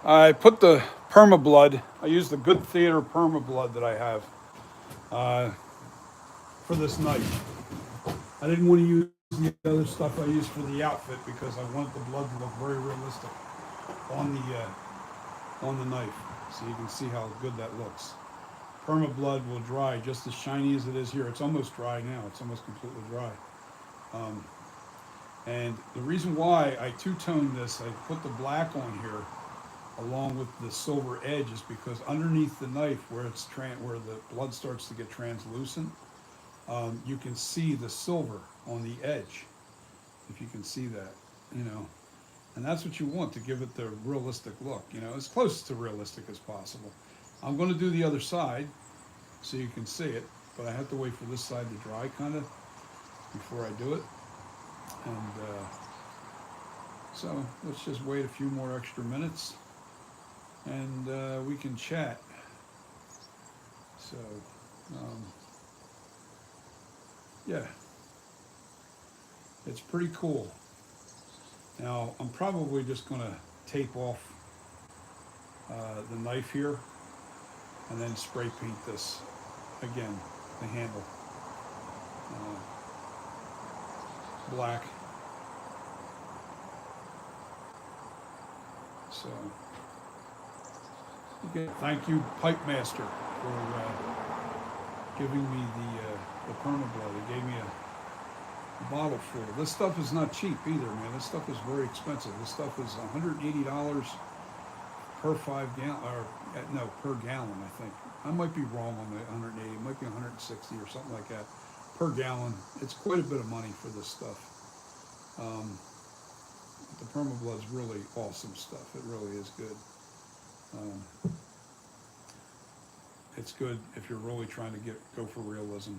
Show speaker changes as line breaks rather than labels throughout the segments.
I put the perma blood. I used the Good Theater perma blood that I have uh, for this knife. I didn't want to use the other stuff I used for the outfit because I wanted the blood to look very realistic on the knife, so you can see how good that looks. Perma blood will dry just as shiny as it is here. It's almost dry now. It's almost completely dry. Um, and the reason why I two-toned this, I put the black on here along with the silver edge, is because underneath the knife, where the blood starts to get translucent, you can see the silver on the edge. If you can see that, you know, and that's what you want to give it the realistic look. You know, as close to realistic as possible. I'm going to do the other side so you can see it, but I have to wait for this side to dry kind of before I do it. And so let's just wait a few more extra minutes and we can chat. So, um, yeah, it's pretty cool. Now, I'm probably just going to tape off the knife here and then spray paint this again, the handle, uh, black. So, again, thank you, Pipe Master, for giving me the perma blood. It gave me a bottle full. This stuff is not cheap either, man. This stuff is very expensive. This stuff is $180 per 5 gallon, or no, per gallon, I think. I might be wrong on the 180. It might be 160 or something like that per gallon. It's quite a bit of money for this stuff. The permablood's really awesome stuff. It really is good. Um, it's good if you're really trying to go for realism,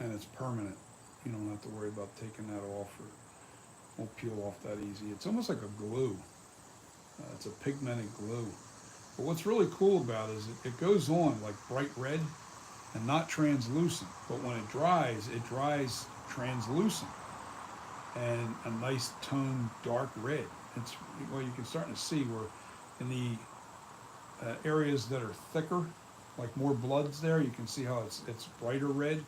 and it's permanent. You don't have to worry about taking that off, or it won't peel off that easy. It's almost like a glue. It's a pigmented glue. But what's really cool about it is it goes on like bright red and not translucent. But when it dries translucent and a nice toned dark red. It's, well, you can start to see where in the areas that are thicker, like more blood's there, you can see how it's brighter red,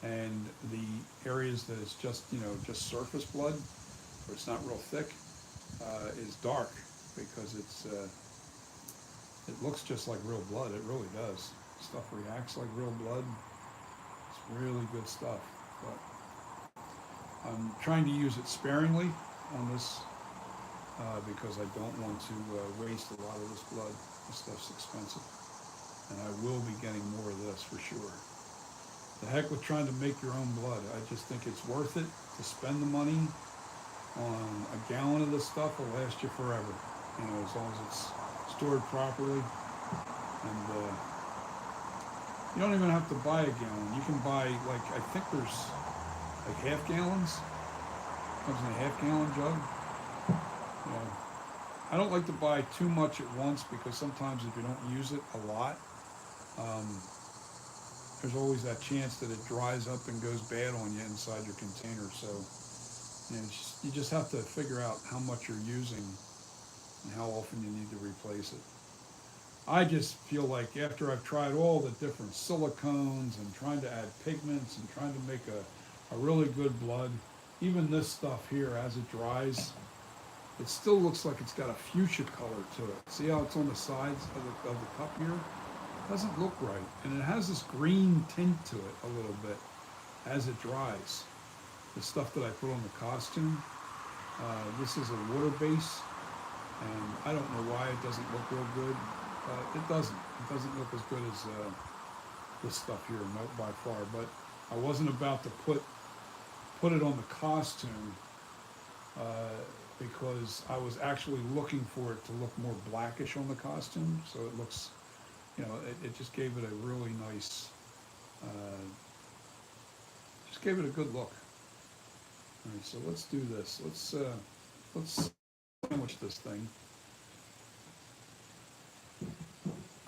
and the areas that it's just, you know, just surface blood, where it's not real thick, is dark, because it looks just like real blood. It really does. Stuff reacts like real blood. It's really good stuff. But I'm trying to use it sparingly on this because I don't want to waste a lot of this blood. This stuff's expensive, and I will be getting more of this for sure. The heck with trying to make your own blood. I just think it's worth it to spend the money on a gallon of this stuff. Will last you forever, you know, as long as it's stored properly. And you don't even have to buy a gallon. You can buy, like, I think there's like half gallons. Comes in a half-gallon jug. You know, I don't like to buy too much at once, because sometimes if you don't use it a lot, there's always that chance that it dries up and goes bad on you inside your container. So, you know, you just have to figure out how much you're using and how often you need to replace it. I just feel like after I've tried all the different silicones and trying to add pigments and trying to make a really good blood, even this stuff here, as it dries, it still looks like it's got a fuchsia color to it. See how it's on the sides of the cup here? It doesn't look right. And it has this green tint to it a little bit as it dries. The stuff that I put on the costume, this is a water base, and I don't know why it doesn't look real good. It doesn't. It doesn't look as good as this stuff here, by far. But I wasn't about to put it on the costume because I was actually looking for it to look more blackish on the costume. So it looks, you know, it just gave it a really nice, just gave it a good look. All right, so let's do this. Let's sandwich this thing.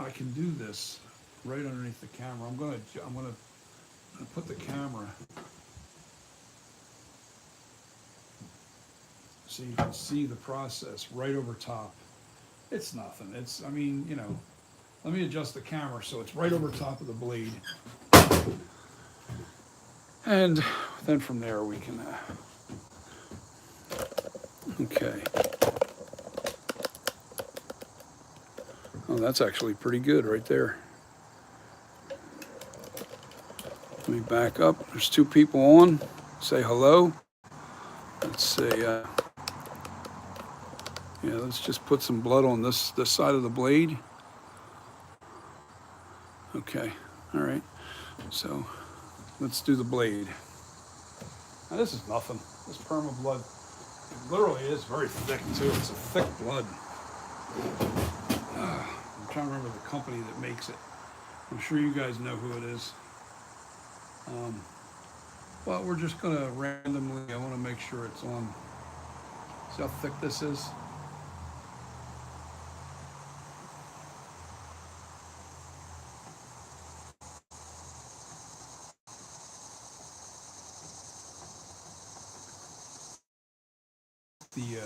I can do this right underneath the camera. I'm gonna put the camera so you can see the process right over top. It's nothing. It's, I mean, you know, let me adjust the camera so it's right over top of the blade. And then from there we can, okay. Oh, that's actually pretty good right there. Let me back up. There's two people on. Say hello. Let's say, yeah, let's just put some blood on this side of the blade. Okay, all right. So let's do the blade. Now this is nothing. This perma blood, it literally is very thick too. It's a thick blood. I'm trying to remember the company that makes it. I'm sure you guys know who it is. Well, we're just gonna randomly, I wanna make sure it's on. See how thick this is? The,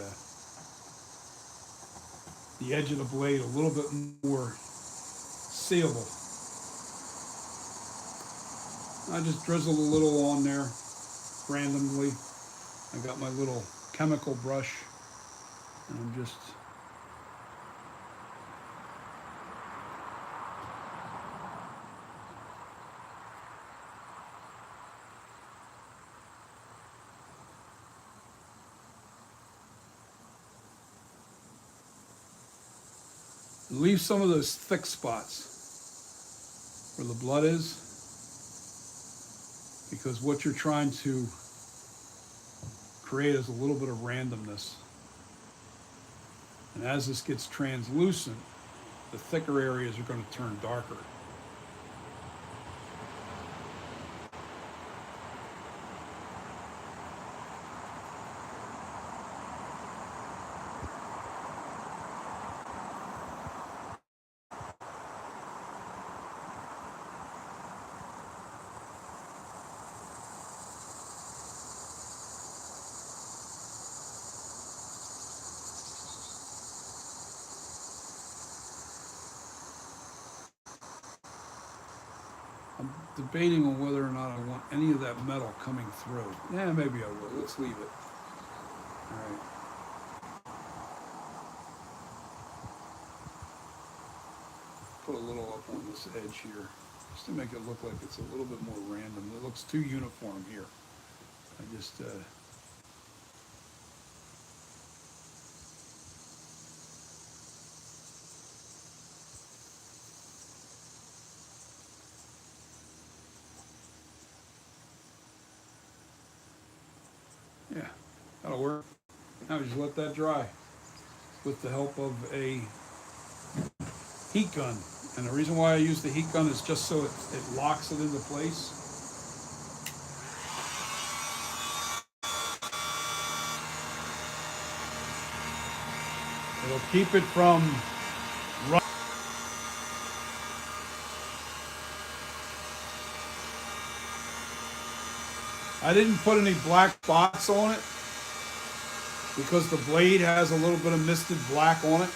the edge of the blade a little bit more seeable. I just drizzle a little on there randomly. I got my little chemical brush and I'm just leave some of those thick spots where the blood is, because what you're trying to create is a little bit of randomness. And as this gets translucent, the thicker areas are going to turn darker. I'm debating on whether or not I want any of that metal coming through. Yeah, maybe I will. Let's leave it. All right. Put a little up on this edge here, just to make it look like it's a little bit more random. It looks too uniform here. I just, yeah, that'll work. Now we just let that dry with the help of a heat gun. And the reason why I use the heat gun is just so it locks it into place. It'll keep it from running. I didn't put any black spots on it because the blade has a little bit of misted black on it.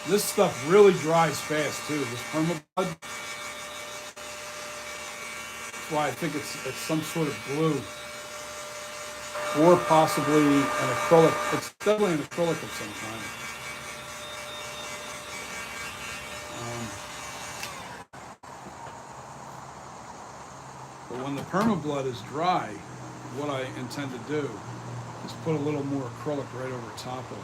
This stuff really dries fast too, this permabud. That's why I think it's some sort of glue. Or possibly an acrylic. It's definitely an acrylic of some kind. But when the permablood is dry, what I intend to do is put a little more acrylic right over top of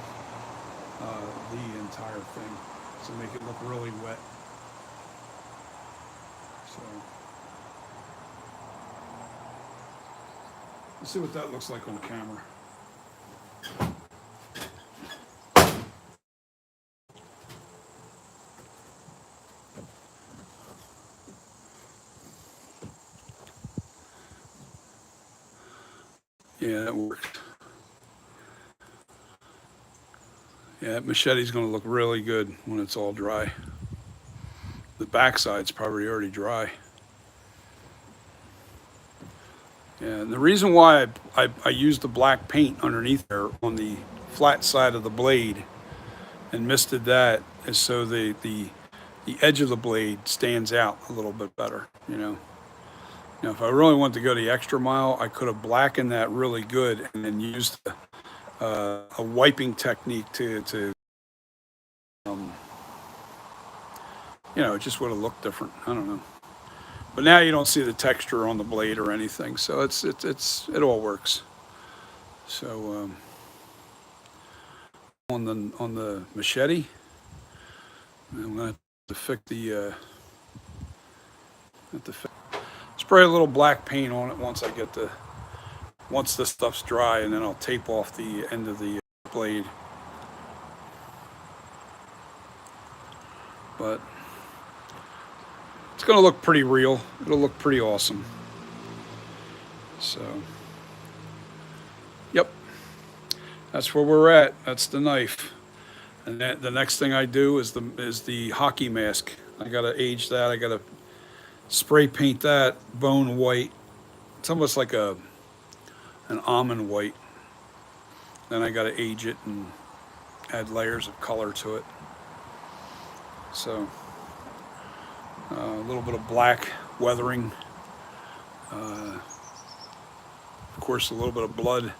the entire thing to make it look really wet. So let's see what that looks like on camera. Yeah, that worked. Yeah, that machete's going to look really good when it's all dry. The backside's probably already dry. Yeah, and the reason why I used the black paint underneath there on the flat side of the blade and misted that is so the edge of the blade stands out a little bit better, you know. Now, if I really wanted to go the extra mile, I could have blackened that really good and then used a wiping technique to it just would have looked different. I don't know. But now you don't see the texture on the blade or anything, so it all works. So on the machete, I'm gonna have to fix have to spray a little black paint on it once this stuff's dry, and then I'll tape off the end of the blade. But it's gonna look pretty real. It'll look pretty awesome. So, yep, that's where we're at. That's the knife. And the next thing I do is the hockey mask. I gotta age that. I gotta spray paint that bone white. It's almost like an almond white. Then I gotta age it and add layers of color to it. So a little bit of black weathering. Of course, a little bit of blood,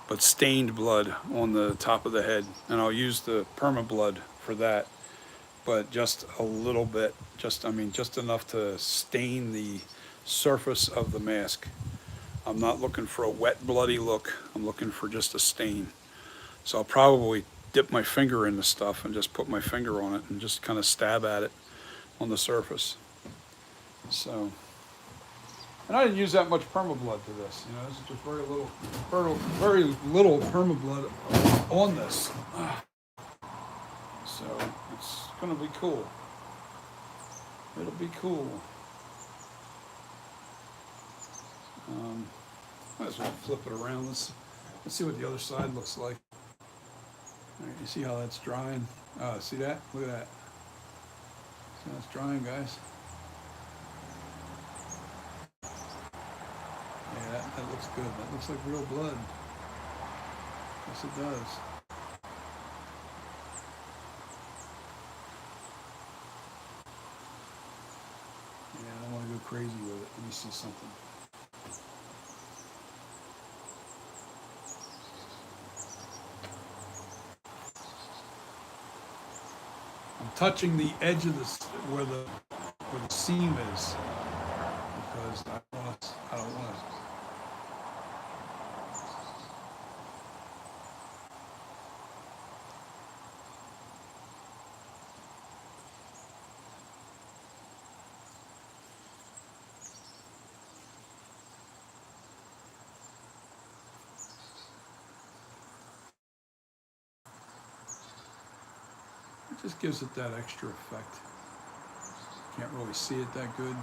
but stained blood on the top of the head. And I'll use the perma blood for that, but just a little bit, just enough to stain the surface of the mask. I'm not looking for a wet, bloody look. I'm looking for just a stain. So I'll probably dip my finger in the stuff and just put my finger on it and just kind of stab at it on the surface. So, and I didn't use that much permablood to this. This is just very little permablood on this. So it's gonna be cool. It'll be cool. Might as well flip it around. Let's see what the other side looks like. All right, you see how that's drying? See that? Look at that. See how it's drying, guys? Yeah, that looks good. That looks like real blood. Yes, it does. Yeah, I don't want to go crazy with it. Let me see something. I'm touching the edge of where the seam is because I don't want to. It just gives it that extra effect. Can't really see it that good.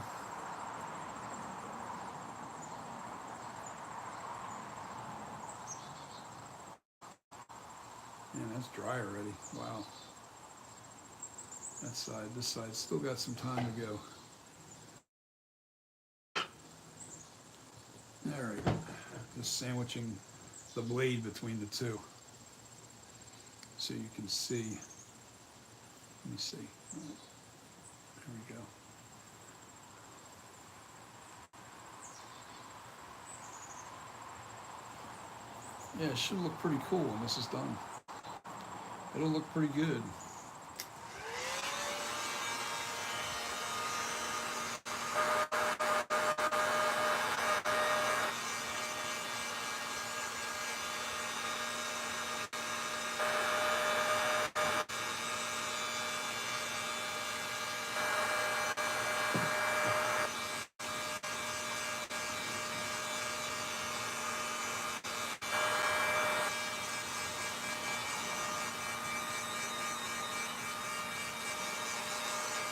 Man, that's dry already. Wow. This side's still got some time to go. All right, just sandwiching the blade between the two so you can see. Let me see. There we go. Yeah, it should look pretty cool when this is done. It'll look pretty good.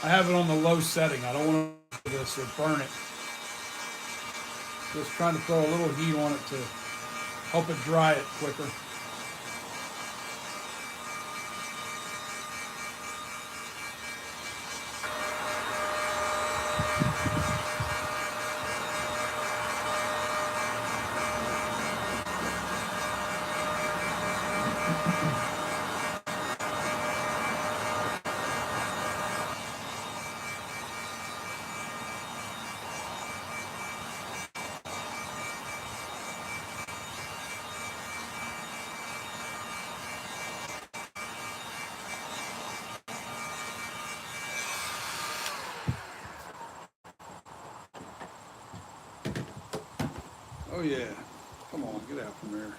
I have it on the low setting. I don't want to do this or burn it. Just trying to throw a little heat on it to help it dry it quicker. Oh yeah, come on, get out from there.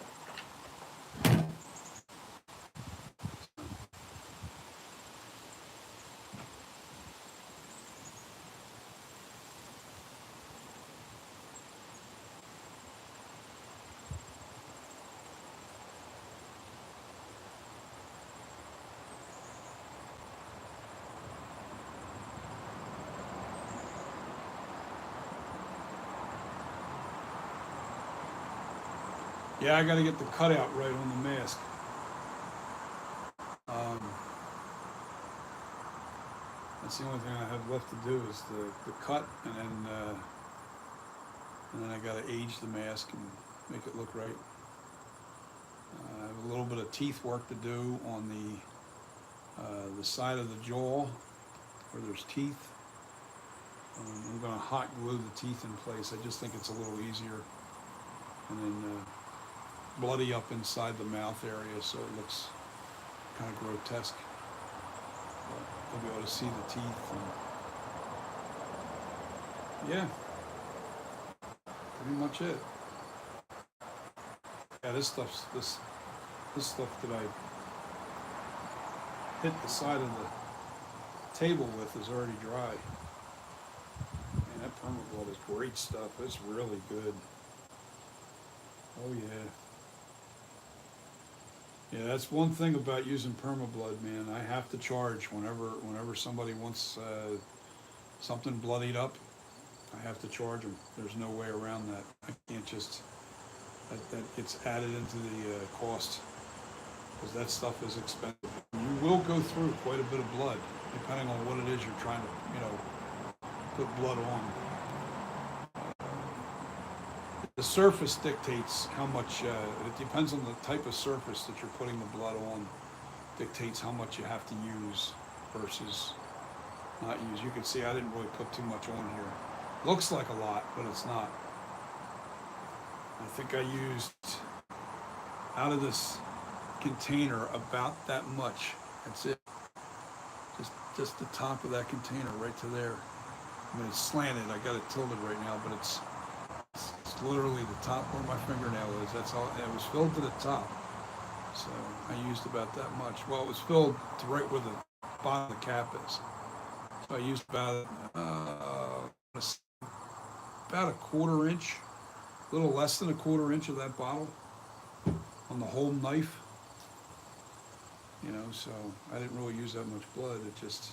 Yeah, I got to get the cutout right on the mask. Um, that's the only thing I have left to do is the cut, and then I got to age the mask and make it look right. I have a little bit of teeth work to do on the side of the jaw where there's teeth. I'm going to hot glue the teeth in place. I just think it's a little easier. And then bloody up inside the mouth area so it looks kind of grotesque. But you'll be able to see the teeth. And yeah, pretty much it. Yeah, this stuff that I hit the side of the table with is already dry. Man, that permablood is great stuff. It's really good. Oh yeah. Yeah, that's one thing about using permablood, man. I have to charge whenever somebody wants something bloodied up. I have to charge them. There's no way around that. I can't just that gets added into the cost because that stuff is expensive. You will go through quite a bit of blood depending on what it is you're trying to put blood on. The surface dictates how much, it depends on the type of surface that you're putting the blood on, dictates how much you have to use versus not use. You can see I didn't really put too much on here. Looks like a lot, but it's not. I think I used out of this container about that much. That's it. Just the top of that container right to there. I mean, it's slanted. I got it tilted right now, but it's literally the top where my fingernail is. That's all. It was filled to the top, so I used about that much. Well, it was filled to right where the bottom of the cap is. So I used about a quarter inch, a little less than a quarter inch of that bottle on the whole knife. So I didn't really use that much blood. It just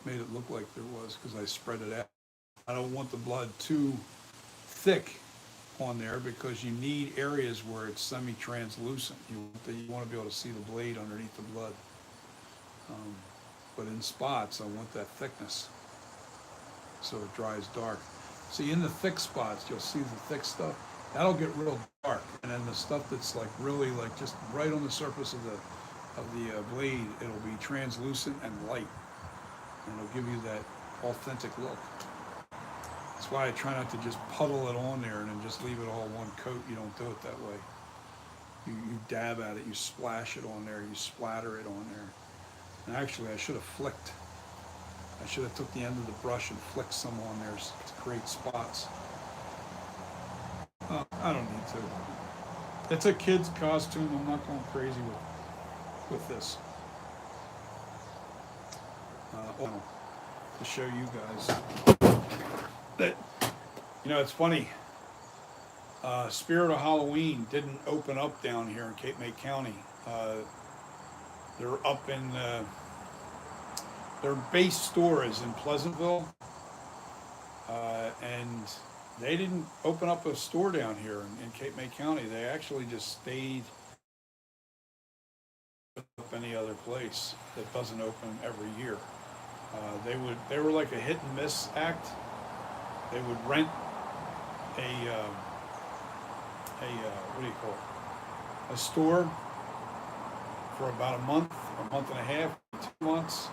made it look like there was because I spread it out. I don't want the blood too thick on there because you need areas where it's semi-translucent. You want to be able to see the blade underneath the blood. But in spots, I want that thickness so it dries dark. See, in the thick spots, you'll see the thick stuff. That'll get real dark, and then the stuff that's like really like just right on the surface of the blade, it'll be translucent and light, and it'll give you that authentic look. That's why I try not to just puddle it on there and then just leave it all one coat. You don't do it that way. You dab at it, you splash it on there, you splatter it on there. And actually, I should have flicked. I should have took the end of the brush and flicked some on there to create spots. I don't need to. It's a kid's costume. I'm not going crazy with this. To show you guys that, it's funny. Spirit of Halloween didn't open up down here in Cape May County. They're up in their base store is in Pleasantville, and they didn't open up a store down here in Cape May County. They actually just stayed up any other place that doesn't open every year. They were like a hit and miss act. They would rent a what do you call it? A store for about a month and a half, 2 months.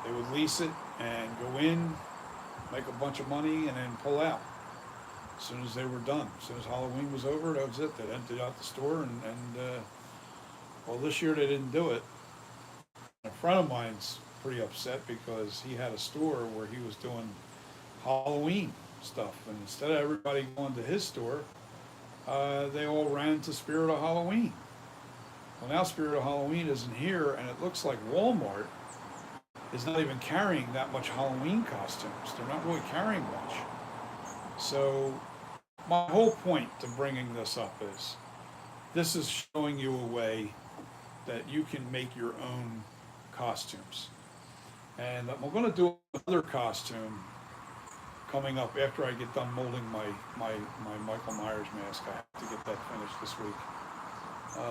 They would lease it and go in, make a bunch of money, and then pull out as soon as they were done. As soon as Halloween was over, that was it. They emptied out the store, well, this year they didn't do it. A friend of mine's pretty upset because he had a store where he was doing Halloween stuff, and instead of everybody going to his store, they all ran to Spirit of Halloween. Well, now Spirit of Halloween isn't here, and it looks like Walmart is not even carrying that much Halloween costumes. They're not really carrying much. So my whole point to bringing this up is this is showing you a way that you can make your own costumes. And I'm going to do another costume coming up after I get done molding my Michael Myers mask. I have to get that finished this week.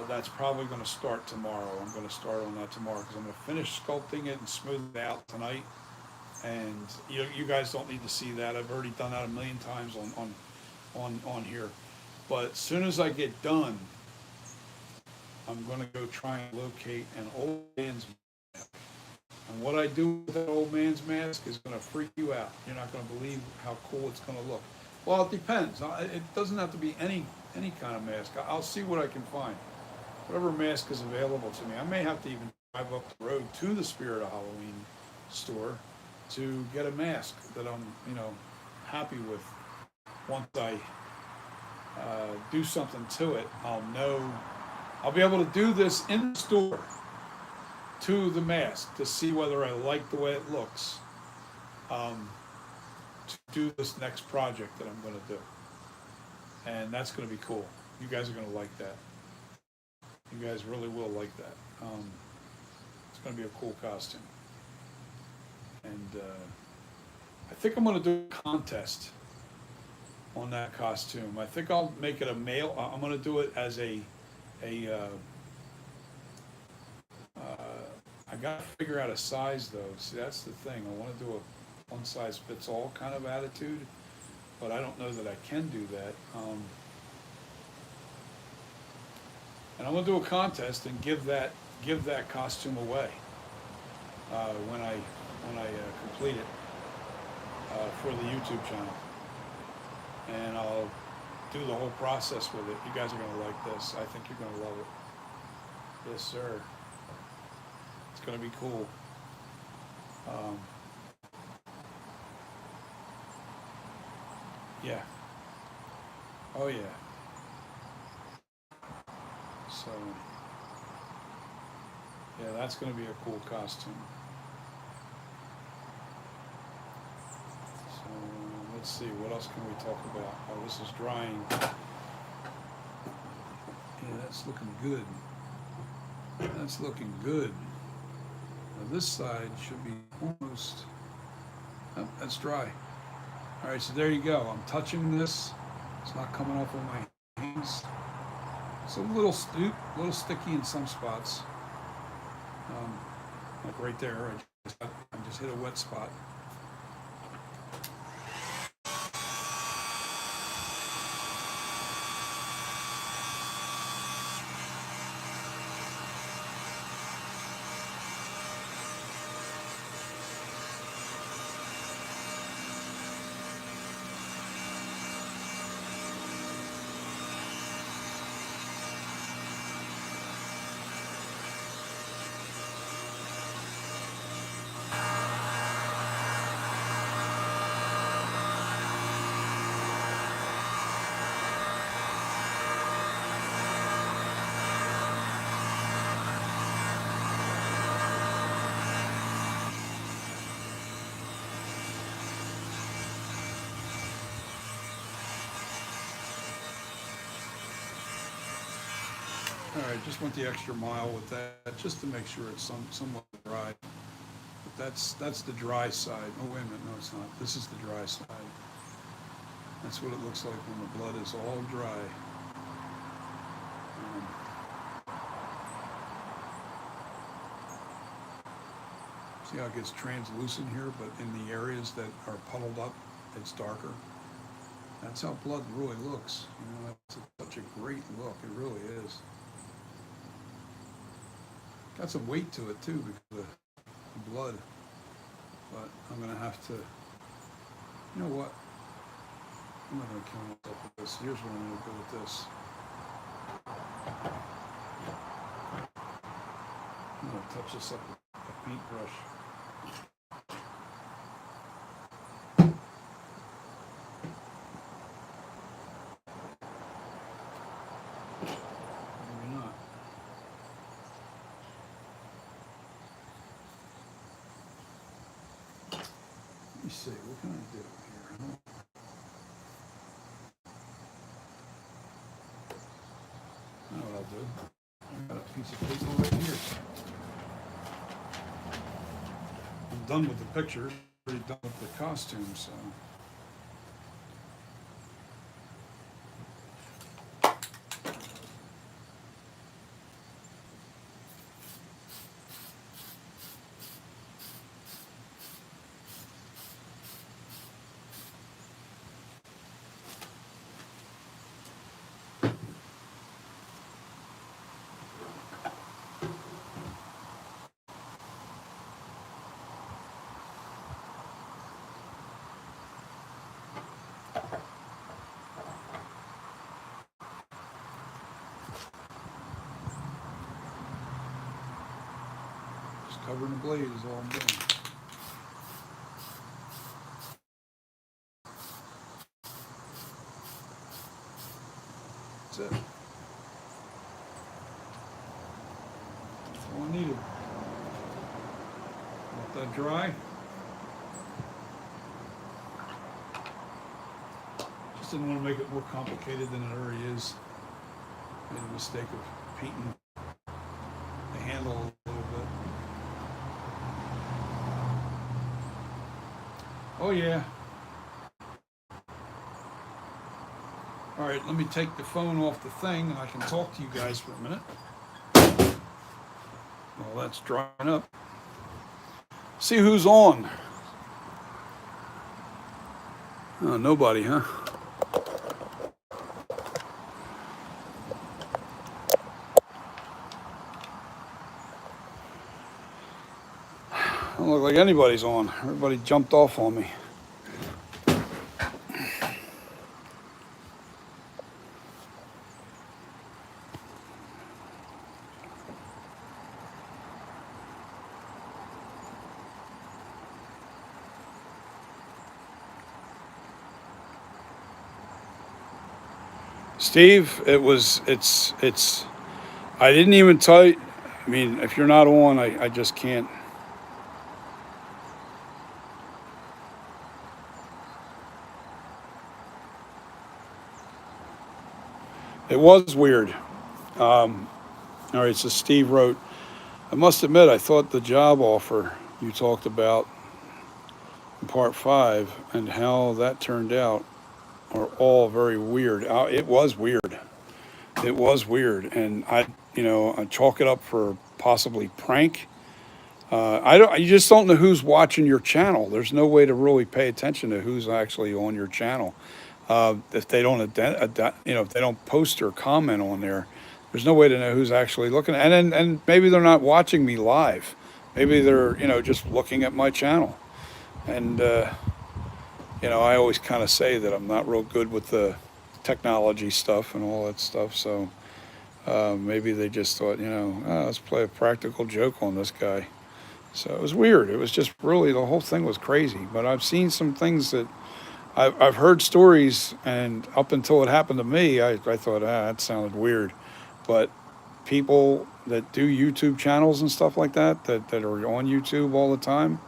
That's probably going to start tomorrow. I'm going to start on that tomorrow because I'm going to finish sculpting it and smooth it out tonight. And you guys don't need to see that. I've already done that a million times on here. But as soon as I get done, I'm going to go try and locate an old man's mask. And what I do with that old man's mask is going to freak you out. You're not going to believe how cool it's going to look. Well, it depends. It doesn't have to be any kind of mask. I'll see what I can find. Whatever mask is available to me. I may have to even drive up the road to the Spirit of Halloween store to get a mask that I'm, happy with. Once I do something to it, I'll be able to do this in the store to the mask to see whether I like the way it looks, to do this next project that I'm going to do. And that's going to be cool. You guys are going to like that. You guys really will like that. It's going to be a cool costume. And I think I'm going to do a contest on that costume. I think I'll make it a male. I'm going to do it as I got to figure out a size though. See, that's the thing. I want to do a one size fits all kind of attitude, but I don't know that I can do that. And I'm going to do a contest and give that costume away when I complete it for the YouTube channel. And I'll do the whole process with it. You guys are going to like this. I think you're going to love it. Yes, sir. It's going to be cool. Yeah. Oh, yeah. So, yeah, that's going to be a cool costume. So, let's see, what else can we talk about? Oh, this is drying. Yeah, that's looking good. That's looking good. Now this side should be almost, oh, that's dry. All right, so there you go. I'm touching this. It's not coming off of my hands. It's a little sticky in some spots. Like right there, I just hit a wet spot. All right, just went the extra mile with that, just to make sure it's somewhat dry. But that's the dry side. Oh, wait a minute, no, it's not. This is the dry side. That's what it looks like when the blood is all dry. See how it gets translucent here, but in the areas that are puddled up, it's darker. That's how blood really looks. That's such a great look. It really is. got some weight to it too because of the blood. But I'm gonna have to. You know what? I'm not gonna kill myself with this. Here's what I'm gonna do with this. I'm gonna touch this up with a paintbrush. Maybe not. Let me see. What can I do here? I know what I'll do. I got a piece of paper right here. I'm done with the pictures. Pretty done with the costume, so. Just covering the blade is all I'm doing. That's it. That's all I needed. Let that dry. Just didn't want to make it more complicated than it already is. Made a mistake of painting the handle a little bit. Oh yeah. All right, let me take the phone off the thing and I can talk to you guys for a minute. Well, that's drying up. See who's on. Oh, nobody, huh? Don't look like anybody's on. Everybody jumped off on me. Steve, it's, I didn't even tell you, I mean, if you're not on, I just can't. It was weird. All right, so Steve wrote, I must admit, I thought the job offer you talked about in part 5 and how that turned out are all very weird. It was weird. It was weird. And I chalk it up for possibly prank. You just don't know who's watching your channel. There's no way to really pay attention to who's actually on your channel. If they don't, if they don't post or comment on there, there's no way to know who's actually looking. And maybe they're not watching me live. Maybe they're, just looking at my channel. And, I always kind of say that I'm not real good with the technology stuff and all that stuff. So maybe they just thought, let's play a practical joke on this guy. So it was weird. It was just really, the whole thing was crazy. But I've seen some things that I've heard stories, and up until it happened to me, I thought, that sounded weird. But people that do YouTube channels and stuff like that are on YouTube all the time,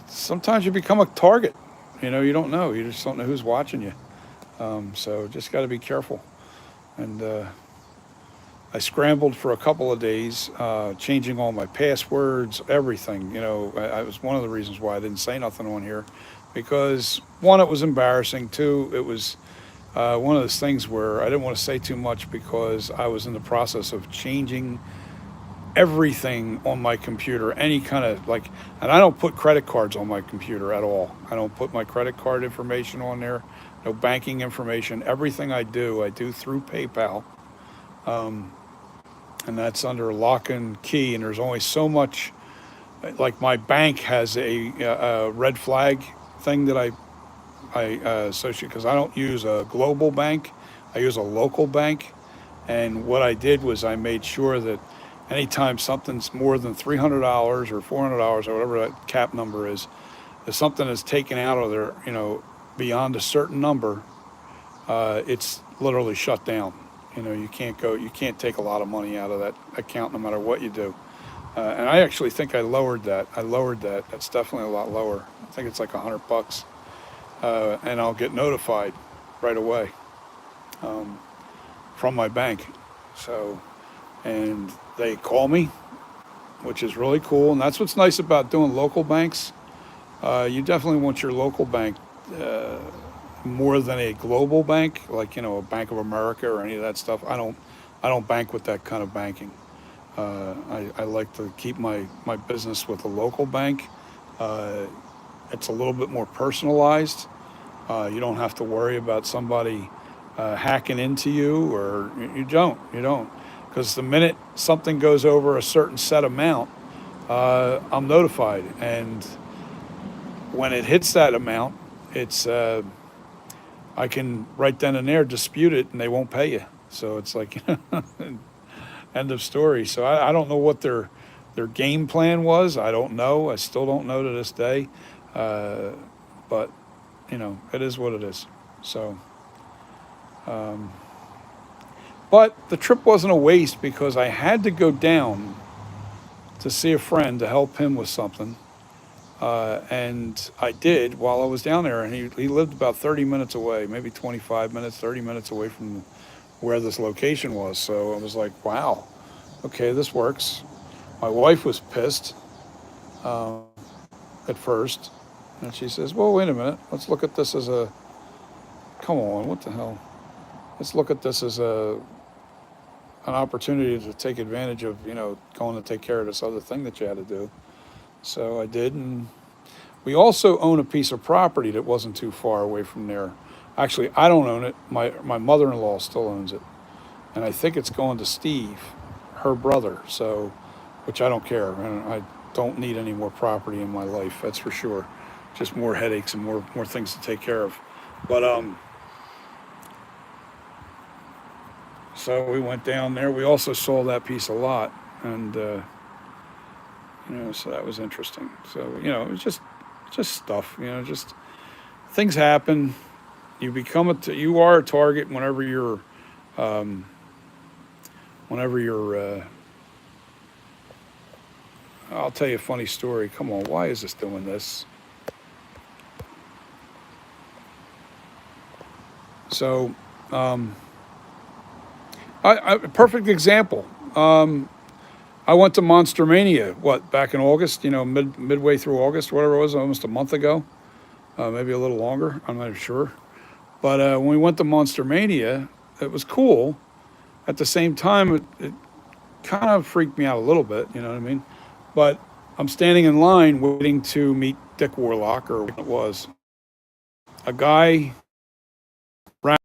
sometimes you become a target. You don't know. You just don't know who's watching you. So just got to be careful. And I scrambled for a couple of days, changing all my passwords, everything. I was one of the reasons why I didn't say nothing on here, because one, it was embarrassing. Two, it was one of those things where I didn't want to say too much because I was in the process of changing everything on my computer, any kind of and I don't put credit cards on my computer at all. I don't put my credit card information on there, no banking information. Everything I do through PayPal. and that's under lock and key. And there's only so much. Like my bank has a red flag thing that I associate because I don't use a global bank. I use a local bank. And what I did was I made sure that anytime something's more than $300 or $400 or whatever that cap number is, if something is taken out of there, beyond a certain number, it's literally shut down. You can't take a lot of money out of that account no matter what you do. And I actually think I lowered that. That's definitely a lot lower. I think it's like $100, and I'll get notified right away from my bank. So, and they call me, which is really cool. And that's what's nice about doing local banks. You definitely want your local bank more than a global bank, like a Bank of America or any of that stuff. I don't bank with that kind of banking. I like to keep my business with a local bank. Uh, it's a little bit more personalized. You don't have to worry about somebody hacking into you, or you don't, because the minute something goes over a certain set amount, I'm notified, and when it hits that amount, it's I can right then and there dispute it, and they won't pay you. So it's like end of story. So I don't know what their game plan was. I don't know. I still don't know to this day. Uh, but it is what it is. So, but the trip wasn't a waste because I had to go down to see a friend to help him with something. And I did while I was down there, and he lived about 30 minutes away, maybe 25 minutes, 30 minutes away from where this location was. So I was like, wow, okay, this works. My wife was pissed at first, and she says, well, wait a minute, let's look at this as a, come on, what the hell? Let's look at this as an opportunity to take advantage of, going to take care of this other thing that you had to do. So I did, and we also own a piece of property that wasn't too far away from there. Actually, I don't own it. My mother-in-law still owns it, and I think it's going to Steve, her brother. So, which I don't care, and I don't need any more property in my life. That's for sure. Just more headaches and more things to take care of. But so we went down there. We also saw that piece a lot, and so that was interesting. So it was just stuff. Just things happen. You are a target um, whenever you're. I'll tell you a funny story. Come on, why is this doing this? So, perfect example. I went to Monster Mania, back in August, midway through August, whatever it was, almost a month ago, maybe a little longer, I'm not sure. But when we went to Monster Mania, it was cool. At the same time, it kind of freaked me out a little bit, you know what I mean? But I'm standing in line waiting to meet Dick Warlock, or what it was. A guy ran,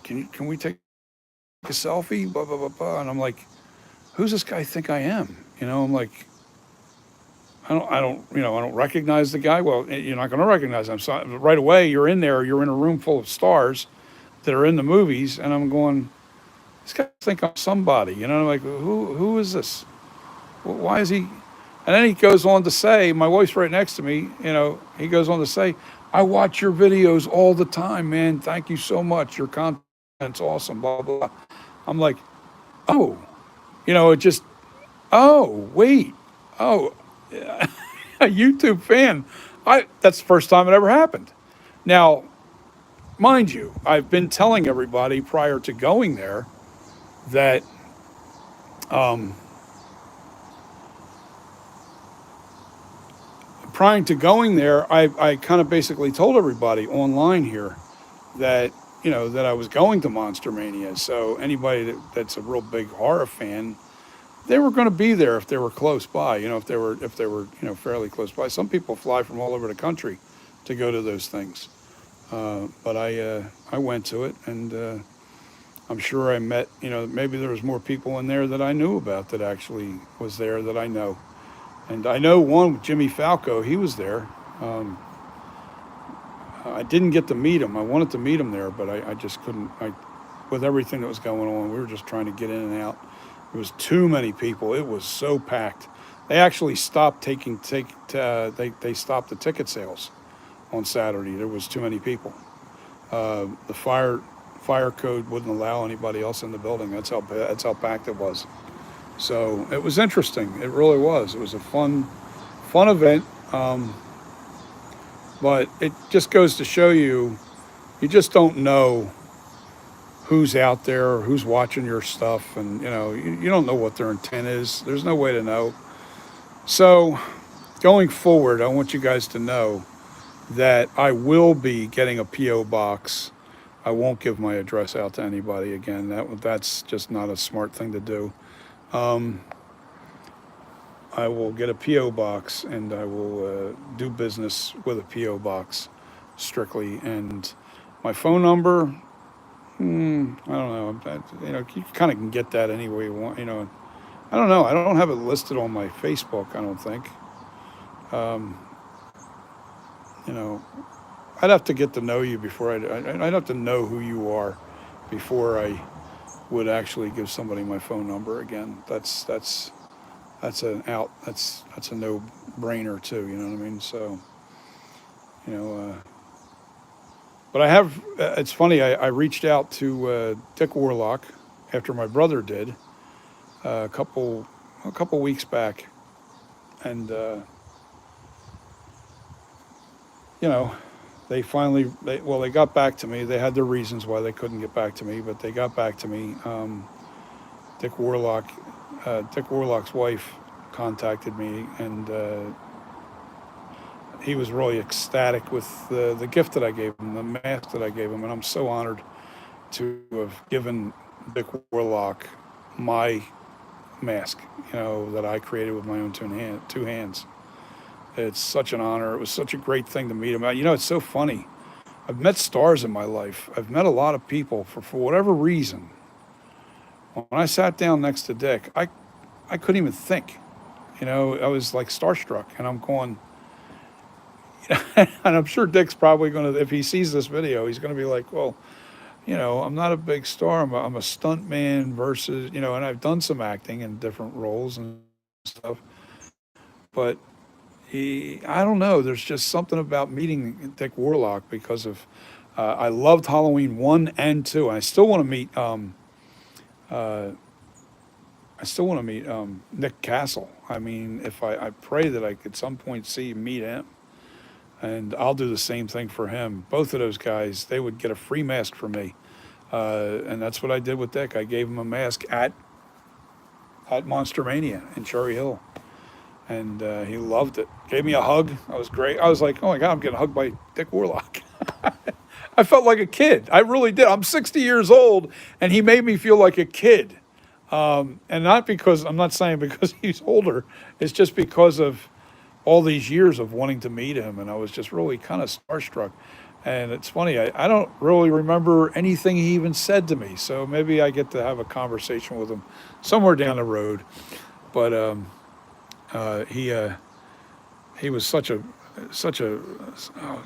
can we take a selfie? Blah, blah, blah, blah. And I'm like, who's this guy think I am? I'm like, I don't recognize the guy. Well, you're not going to recognize him. So right away, you're in there. You're in a room full of stars that are in the movies, and I'm going, this guy think I'm somebody. I'm like, who is this? Why is he? And then he goes on to say, my wife's right next to me. He goes on to say, I watch your videos all the time, man. Thank you so much. Your content's awesome. Blah blah, blah. I'm like, oh, it just, oh wait, oh, a YouTube fan. That's the first time it ever happened. Now, mind you, I've been telling everybody prior to going there that prior to going there, I kind of basically told everybody online here that that I was going to Monster Mania. So anybody that's a real big horror fan, they were going to be there if they were close by. If they were fairly close by. Some people fly from all over the country to go to those things. But I went to it, and I'm sure I met, maybe there was more people in there that I knew about that actually was there that I know. And I know one, Jimmy Falco, he was there. Um, I didn't get to meet him. I wanted to meet him there, but I just couldn't. With everything that was going on, we were just trying to get in and out. There was too many people. It was so packed. They actually stopped they stopped the ticket sales on Saturday. There was too many people. The fire code wouldn't allow anybody else in the building. That's how packed it was. So it was interesting. It really was. It was a fun event. But it just goes to show you, you just don't know who's out there or who's watching your stuff, and you don't know what their intent is. There's no way to know. So going forward, I want you guys to know that I will be getting a PO box. I won't give my address out to anybody again. That's just not a smart thing to do. I will get a PO box, and I will do business with a PO box strictly. And my phone number, I don't know. You kind of can get that any way you want. I don't know. I don't have it listed on my Facebook. I don't think. Um, you know, I'd have to get to know you before I'd have to know who you are before I would actually give somebody my phone number again. That's an out. That's a no brainer too. You know what I mean? So you know. But I have. It's funny. I reached out to Dick Warlock after my brother did a couple weeks back, and you know, they got back to me. They had their reasons why they couldn't get back to me, but they got back to me. Dick Warlock, Dick Warlock's wife contacted me, and he was really ecstatic with the gift that I gave him, the mask that I gave him, and I'm so honored to have given Dick Warlock my mask, that I created with my own two hands. It's such an honor. It was such a great thing to meet him. It's so funny. I've met stars in my life. I've met a lot of people for whatever reason. When I sat down next to Dick, I couldn't even think. I was like starstruck, and I'm going, and I'm sure Dick's probably going to, if he sees this video, he's going to be like, well, I'm not a big star. I'm a stunt man versus, and I've done some acting in different roles and stuff. But I don't know. There's just something about meeting Dick Warlock because of, I loved Halloween 1 and 2. And I still want to meet, Nick Castle. I mean, if I pray that I could at some point meet him. And I'll do the same thing for him. Both of those guys, they would get a free mask from me. And that's what I did with Dick. I gave him a mask at Monster Mania in Cherry Hill. And he loved it. Gave me a hug. I was great. I was like, oh my God, I'm getting hugged by Dick Warlock. I felt like a kid. I really did. I'm 60 years old, and he made me feel like a kid. And not because, I'm not saying because he's older, it's just because of all these years of wanting to meet him, and I was just really kind of starstruck. And it's funny, I don't really remember anything he even said to me, so maybe I get to have a conversation with him somewhere down the road. But he was such a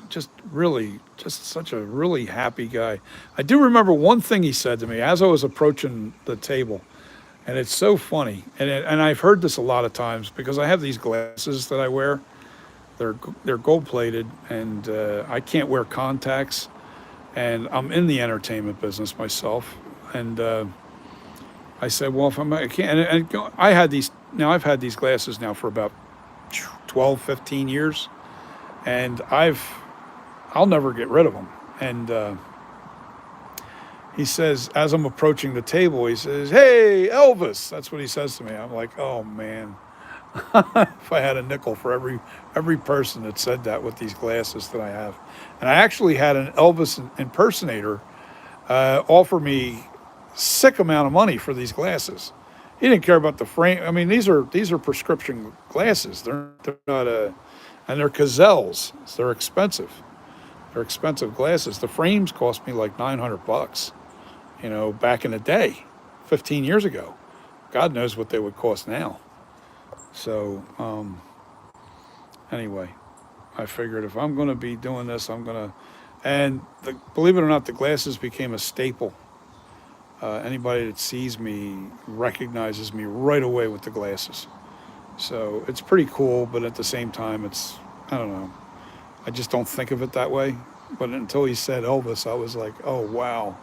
just such a really happy guy. I do remember one thing he said to me as I was approaching the table, and it's so funny. And I've heard this a lot of times because I have these glasses that I wear. They're gold plated, and I can't wear contacts. And I'm in the entertainment business myself, and I said, well, if I can't, and I had these. Now I've had these glasses now for about 12, 15 years, and I'll never get rid of them. And he says, as I'm approaching the table, he says, "Hey, Elvis." That's what he says to me. I'm like, oh man, if I had a nickel for every person that said that with these glasses that I have. And I actually had an Elvis impersonator offer me sick amount of money for these glasses. He didn't care about the frame. I mean, these are prescription glasses. They're not and they're Cazelles. So they're expensive. They're expensive glasses. The frames cost me like $900. back in the day, 15 years ago. God knows what they would cost now. So, anyway, I figured if I'm going to be doing this, I'm going to, and believe it or not, the glasses became a staple. Anybody that sees me recognizes me right away with the glasses. So it's pretty cool, but at the same time, I don't know. I just don't think of it that way. But until he said Elvis, I was like, oh, wow,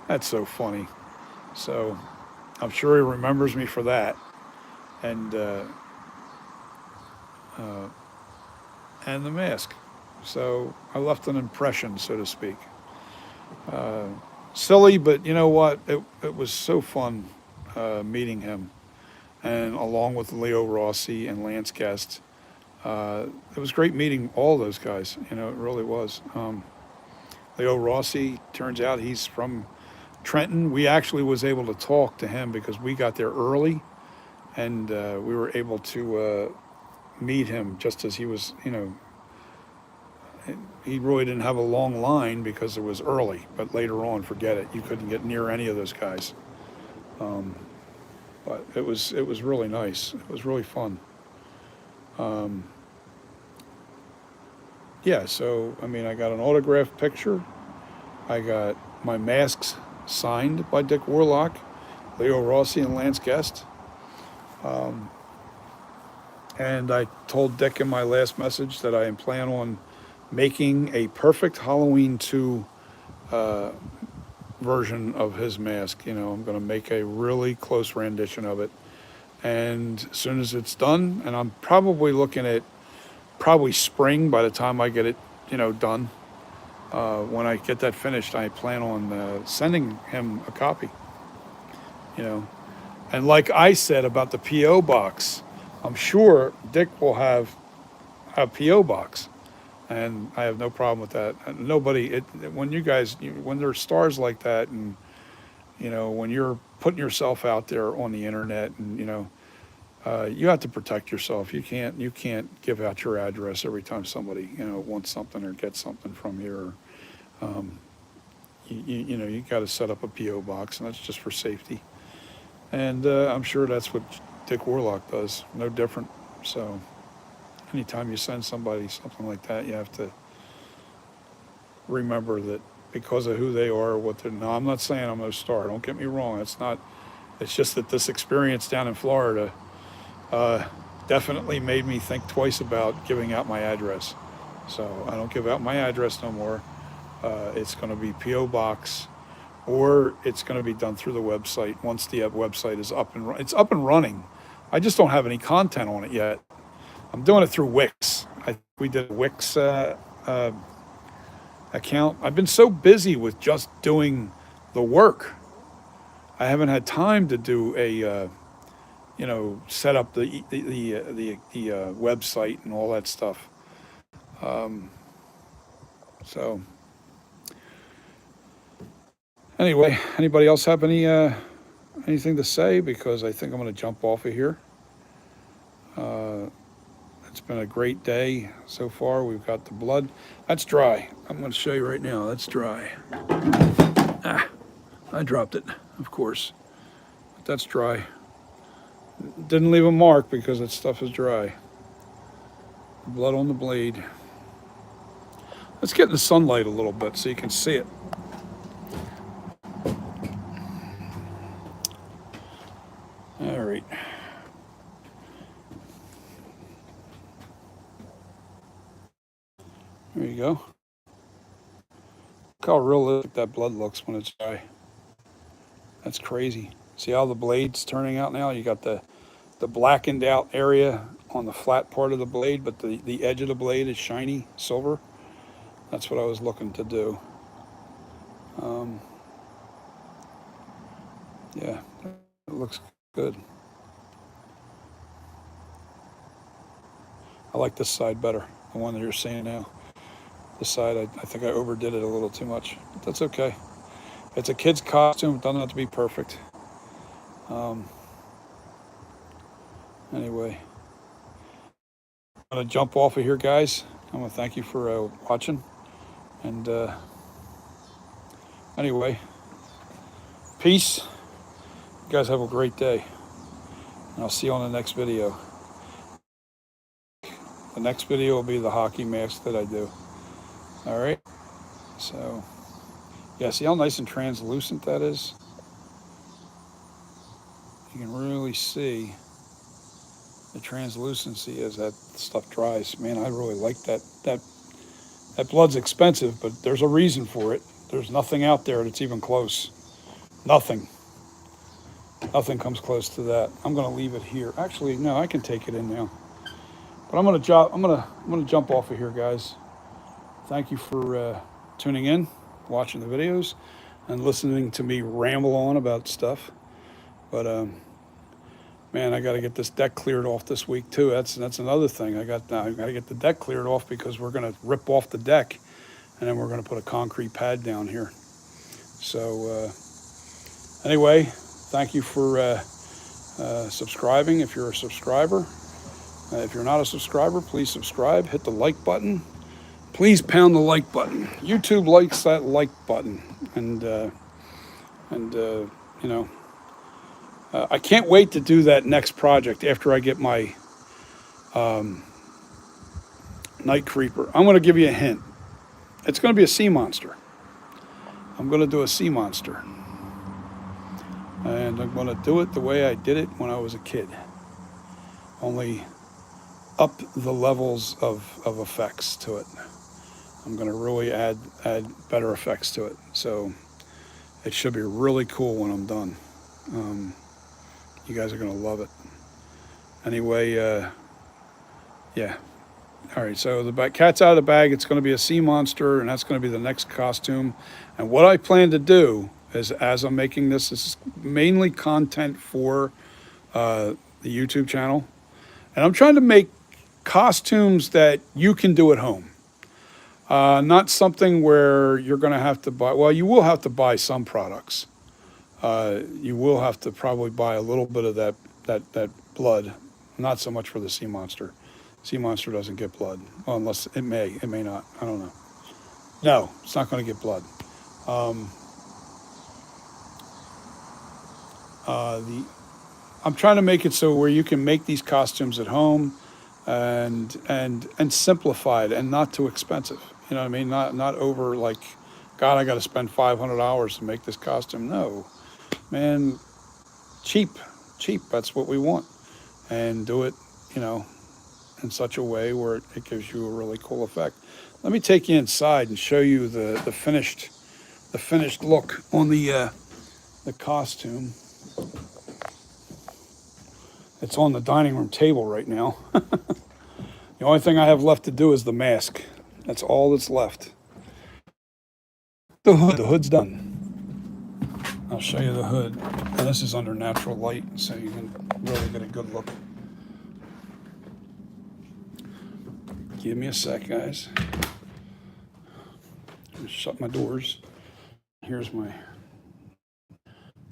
that's so funny. So I'm sure he remembers me for that. And, uh, and the mask. So I left an impression, so to speak. Uh, Silly, but you know what? It was so fun meeting him, and along with Leo Rossi and Lance Guest. It was great meeting all those guys. It really was. Leo Rossi, turns out he's from Trenton. We actually was able to talk to him because we got there early, and we were able to meet him just as he was. He really didn't have a long line because it was early. But later on, forget it. You couldn't get near any of those guys. Um, but it was really nice. It was really fun. Um, yeah. So I mean, I got an autographed picture. I got my masks signed by Dick Warlock, Leo Rossi, and Lance Guest. Um, and I told Dick in my last message that I plan on making a perfect Halloween 2 uh, version of his mask. I'm going to make a really close rendition of it. And as soon as it's done, and I'm probably looking at probably spring by the time I get it, done. When I get that finished, I plan on sending him a copy. You know, and like I said about the PO box, I'm sure Dick will have a PO box, and I have no problem with that. Nobody, when you guys, when there's stars like that, and when you're putting yourself out there on the internet, and you have to protect yourself. You can't give out your address every time somebody wants something or gets something from you. Or, you got to set up a PO box, and that's just for safety. And I'm sure that's what Dick Warlock does, no different. So anytime you send somebody something like that, you have to remember that because of who they are, what they're. No, I'm not saying I'm no star. Don't get me wrong. It's not. It's just that this experience down in Florida uh, definitely made me think twice about giving out my address. So I don't give out my address no more. It's going to be PO Box, or it's going to be done through the website once the website is up and it's up and running. I just don't have any content on it yet. I'm doing it through Wix. We did a Wix account. I've been so busy with just doing the work. I haven't had time to do a set up the website and all that stuff. Um, so anyway, anybody else have anything to say? Because I think I'm going to jump off of here. Uh, it's been a great day so far. We've got the blood. That's dry. I'm going to show you right now. That's dry. I dropped it, of course. But that's dry. Didn't leave a mark because that stuff is dry. Blood on the blade. Let's get in the sunlight a little bit so you can see it. All right. There you go. Look how realistic that blood looks when it's dry. That's crazy. See how the blade's turning out now? You got the blackened out area on the flat part of the blade, but the edge of the blade is shiny silver. That's what I was looking to do. Yeah, it looks good. I like this side better, the one that you're seeing now. This side, I think I overdid it a little too much, but that's okay. It's a kid's costume. It doesn't have to be perfect. Um, anyway, I'm going to jump off of here, guys. I want to thank you for watching. And anyway, Peace. You guys have a great day. And I'll see you on the next video. The next video will be the hockey mask that I do. All right. So, yeah, see how nice and translucent that is? You can really see the translucency as that stuff dries. Man, I really like that. That blood's expensive, but there's a reason for it. There's nothing out there that's even close. Nothing. Nothing comes close to that. I'm gonna leave it here. Actually, no, I can take it in now. But I'm gonna jump off of here, guys. Thank you for tuning in, watching the videos, and listening to me ramble on about stuff. But man, I got to get this deck cleared off this week too. That's another thing. I got to get the deck cleared off because we're gonna rip off the deck, and then we're gonna put a concrete pad down here. So anyway, thank you for subscribing. If you're a subscriber, if you're not a subscriber, please subscribe. Hit the like button. Please pound the like button. YouTube likes that like button, and you know. I can't wait to do that next project after I get my Night Creeper. I'm going to give you a hint. It's going to be a sea monster. I'm going to do a sea monster. And I'm going to do it the way I did it when I was a kid. Only up the levels of effects to it. I'm going to really add better effects to it. So it should be really cool when I'm done. You guys are going to love it. Anyway, yeah. All right, so the cat's out of the bag. It's going to be a sea monster, and that's going to be the next costume. And what I plan to do is, as I'm making this is mainly content for the YouTube channel. And I'm trying to make costumes that you can do at home. Not something where you're going to have to buy, well, you will have to buy some products. You will have to probably buy a little bit of that blood, not so much for the sea monster. Sea monster doesn't get blood, well, unless it may not. I don't know. No, it's not going to get blood. I'm trying to make it so where you can make these costumes at home, and simplified and not too expensive. You know what I mean? Not over like, God, I got to spend $500 to make this costume. No. Man, cheap, that's what we want. And do it, in such a way where it gives you a really cool effect. Let me take you inside and show you the finished look on the costume. It's on the dining room table right now. The only thing I have left to do is the mask. That's all that's left. The hood's done. I'll show you the hood. And this is under natural light, so you can really get a good look. Give me a sec, guys. Shut my doors. Here's my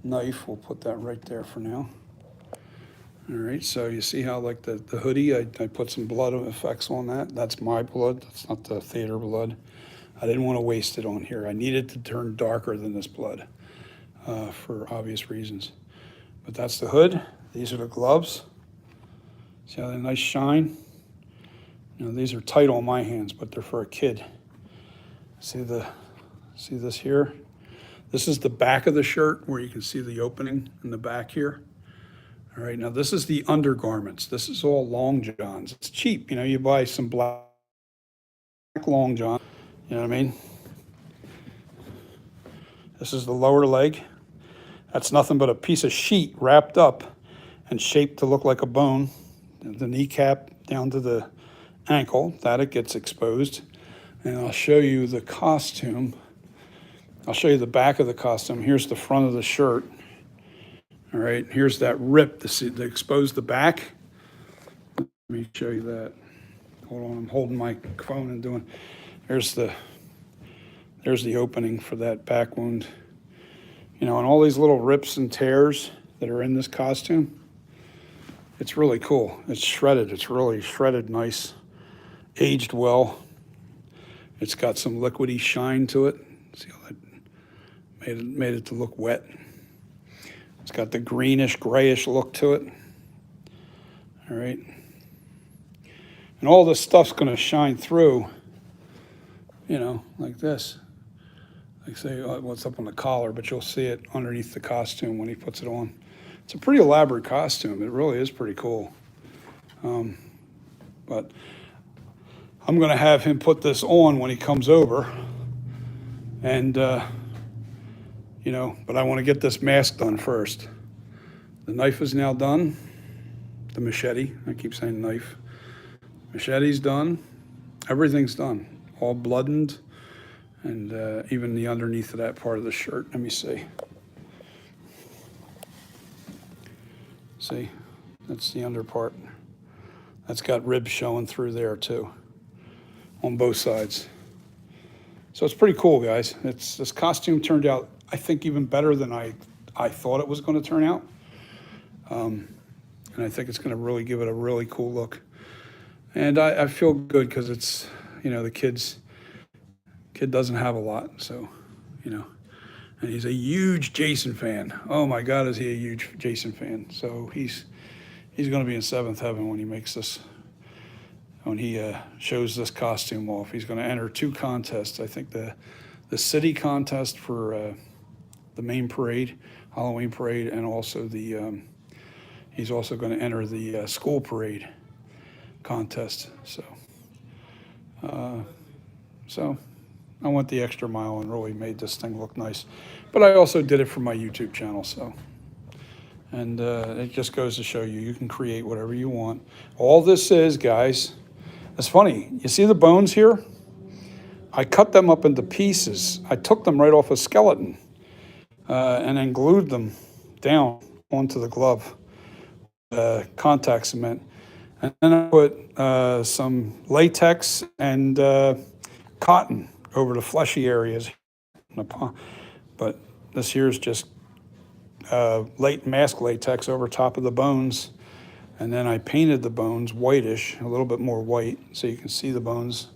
knife. We'll put that right there for now. All right, so you see how like the hoodie, I put some blood effects on that. That's my blood. That's not the theater blood. I didn't want to waste it on here. I needed to turn darker than this blood. For obvious reasons. But that's the hood. These are the gloves. See how they're nice shine? These are tight on my hands, but they're for a kid. See this here? This is the back of the shirt where you can see the opening in the back here. All right, now this is the undergarments. This is all long johns. It's cheap. You buy some black long john. You know what I mean? This is the lower leg. That's nothing but a piece of sheet wrapped up and shaped to look like a bone. The kneecap down to the ankle, that it gets exposed. And I'll show you the costume. I'll show you the back of the costume. Here's the front of the shirt. All right, here's that rip to expose the back. Let me show you that. Hold on, I'm holding my phone and doing. There's the opening for that back wound. And all these little rips and tears that are in this costume. It's really cool. It's shredded. It's really shredded nice. Aged well. It's got some liquidy shine to it. See how that made it to look wet. It's got the greenish, grayish look to it. All right. And all this stuff's going to shine through, you know, like this. Like say what's up on the collar, but you'll see it underneath the costume when he puts it on. It's a pretty elaborate costume. It really is pretty cool. But I'm going to have him put this on when he comes over. And, you know, but I want to get this mask done first. The knife is now done. The machete, I keep saying knife. Machete's done. Everything's done. All bloodened. And even the underneath of that part of the shirt. Let me see. See, that's the under part. That's got ribs showing through there too, on both sides. So it's pretty cool, guys. This costume turned out, I think, even better than I thought it was going to turn out. And I think it's going to really give it a really cool look. And I feel good because it's, you know, the kid doesn't have a lot, so, you know. And he's a huge Jason fan. Oh my God, is he a huge Jason fan? So he's going to be in seventh heaven when he makes this, when he shows this costume off. He's going to enter 2 contests. I think the city contest for the main parade, Halloween parade, and also the he's also going to enter the school parade contest. So I went the extra mile and really made this thing look nice. But I also did it for my YouTube channel, so. And it just goes to show you, you can create whatever you want. All this is, guys, it's funny. You see the bones here? I cut them up into pieces. I took them right off a skeleton and then glued them down onto the glove, contact cement. And then I put some latex and cotton over the fleshy areas. But this here is just mask latex over top of the bones. And then I painted the bones whitish, a little bit more white, so you can see the bones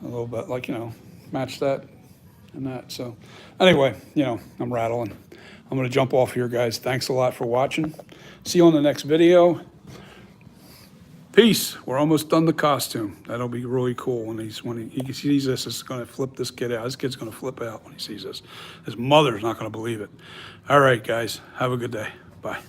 a little bit, like, you know, match that and that. So anyway, you know, I'm rattling. I'm going to jump off here, guys. Thanks a lot for watching. See you on the next video. Peace. We're almost done the costume. That'll be really cool when he sees this. It's going to flip this kid out. This kid's going to flip out when he sees this. His mother's not going to believe it. All right, guys. Have a good day. Bye.